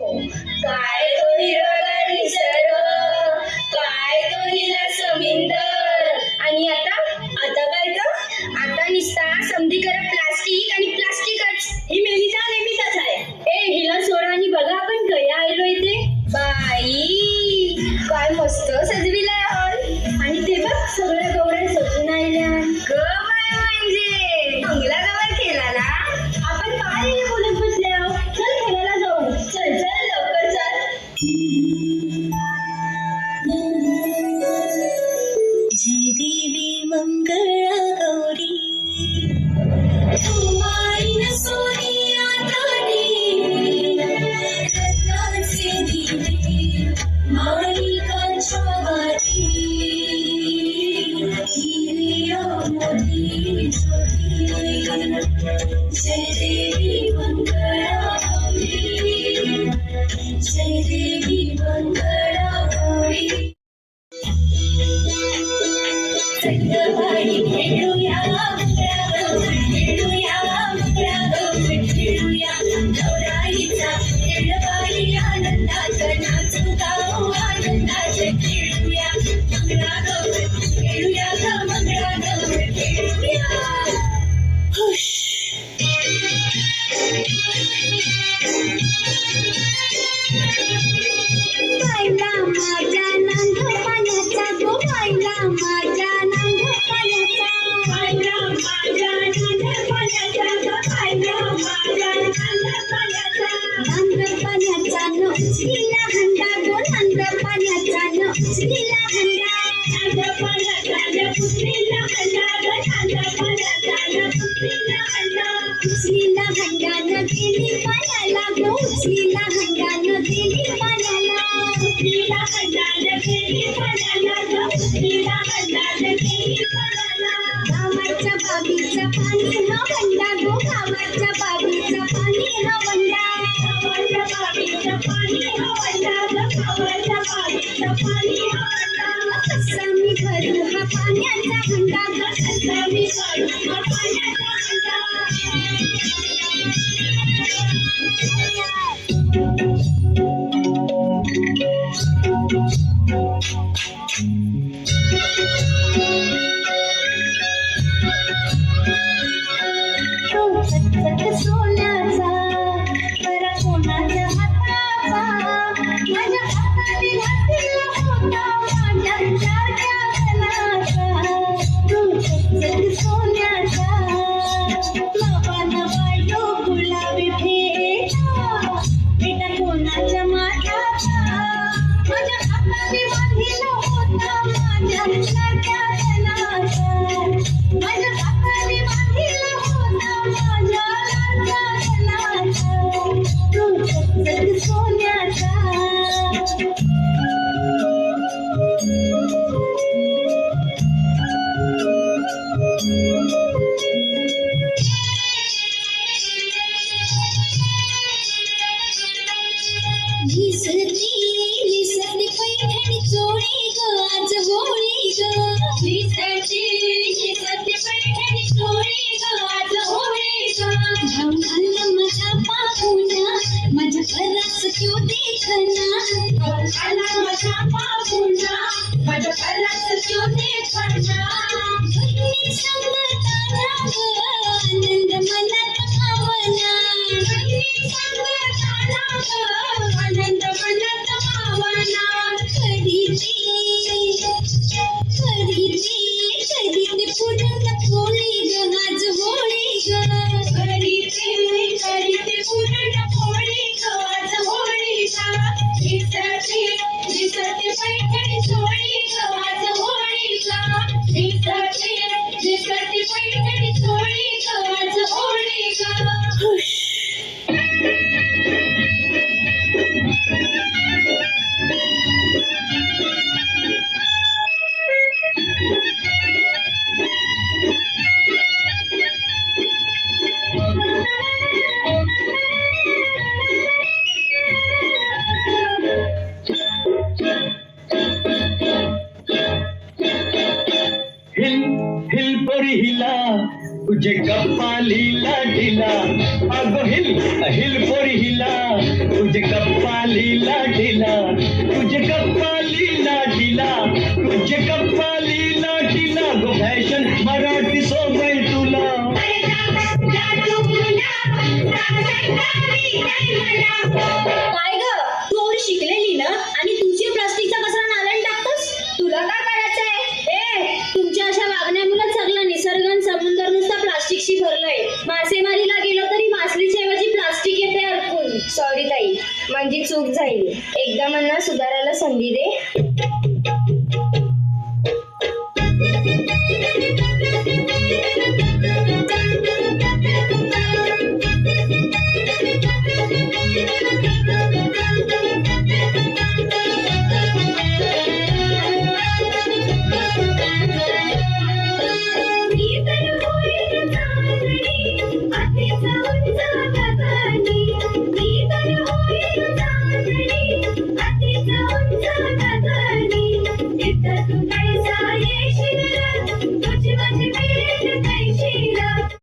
काय तो हिरवागार निसर्ग, काय तो हिला समिंदर. आणि आता आता काय तर आता निसता समधीकरण प्लास्टिक आणि प्लास्टिकच. ही मेलीचा नेहमीचाच आहे. ए हिला सोडा आणि बघा आपण कया आलो इथे. बाई काय मस्त सजविलाय हॉल. आणि ते बघ सगळ्या गवऱ्या सजून आल्या. ग बाय म्हणजे चांगला गवर केला ना. आपण काय बोलत बसले आहो. चल खेळायला जाऊ. चल चल लवकर चल. जय देवी मंगळा गौरी कुमारीन सोनिया ताटी रत्नाचे दिवे माणिकाच्या वाटी हिरया मोती ज्योती. जय देवी मंगळा गौरी, जय देवी मंगळा गौरी. संगवाडी खेळूया मंगळा गौर, खेळूया मंगळा गौर, खेळूया गौराईचा खेळवाई आनंदात नाचू गाऊ आनंदात. खेळूया मंगळा गौर, खेळूया ग मंगळा गौर, खेळूया. हुश पाहिला माझ्या नांद पाण्याचा गो, पाहिला माझ्या नांद पाण्याचा, पाहिला माझ्या नांद पाण्याचा गो, पाहिला माझ्या नांद पाण्याचा. नांद पाण्याचा न उचलीला हंडा गो, नांद पाण्याचा न उचलीला हंडा. नांद पाण्याचा न उचलीला हंडा गो, नांद पाण्याचा न उचलीला हंडा. उचलीला हंडा न गेली पाण्याला गो, उचलीला हंडा न गेली पाण्याला. उचलीला हंडा न गेली पाण्याला गो, उचलीला हंडा न गेली पाण्याला. गावाच्या बाबीचं पाणी न वंडा गो, गावाच्या बाबीचं पाणी न वंडा. गावाच्या बाबीचं पाणी न वंडा गो, गावाच्या बाबीचं पाणी न वंडा. कसा मी भरू हा पाण्याचा हंडा गो, कसा मी भरू हा पाण्याचा हंडा. तो चटचट सोन्याचा परा कोणाच्या हाताचा, माझ्या हाताने घातला होता माझ्या चारच्या कणाचा. तो चटचट सोन्याचा नवा नवा यो गुलाबी फेटा, बेटा कोणाच्या माथ्याचा. माझ्या हाताने बांधिला होता माझ्या चारच्या कणाचा, माझ्या हाताने बांधिला होता माझ्या लाडक्या कणाचा. तो चटचट सोन्याचा. लिसती पैठणी चोळी ग आज होळी ग. लिसती पैठणी चोळी ग आज होळी ग. भाव घालला माझा पाहुणा माझ्या परास त्यो देखना. भाव घालला माझा पाहुणा माझ्या परास त्यो देखना. बहिणी संगताना ग आनंद मनात भावना. बहिणी संगताना ग आनंद मनात भावना. करीते पूर्ण पोळी ग आज होळी ग. करीते पूर्ण पोळी ग आज होळी ग. लिसते पैठणी चोळी ग आज होळी ग. लिसते पैठणी चोळी ग आज होळी ग. हुश हिल हिल परी हिला तुझे गप्पा लीला ढिला अगो हिल पोरी हिला तुझे गप्पा लीला ढिला तुझे गप्पा लीला ढिला तुझे गप्पा लीला ढिला गो फॅशन मराठी सोबय तुला काय ग तू एवढी शिकलेली ना आणि तुझी प्लास्टिकचा कचरा नाल्यात टाकतोस तुला काय करायचंय ए तुमच्या अशा वागण्यामुळे सगळं निसर्ग आणि समुद्र नुसतं प्लास्टिकशी भरलंय मासेमारीला गेलो तरी मासलीच्या ऐवजी प्लास्टिक येते अडकून सॉरी ताई माझी चूक झाली एकदा मला सुधारायला संधी दे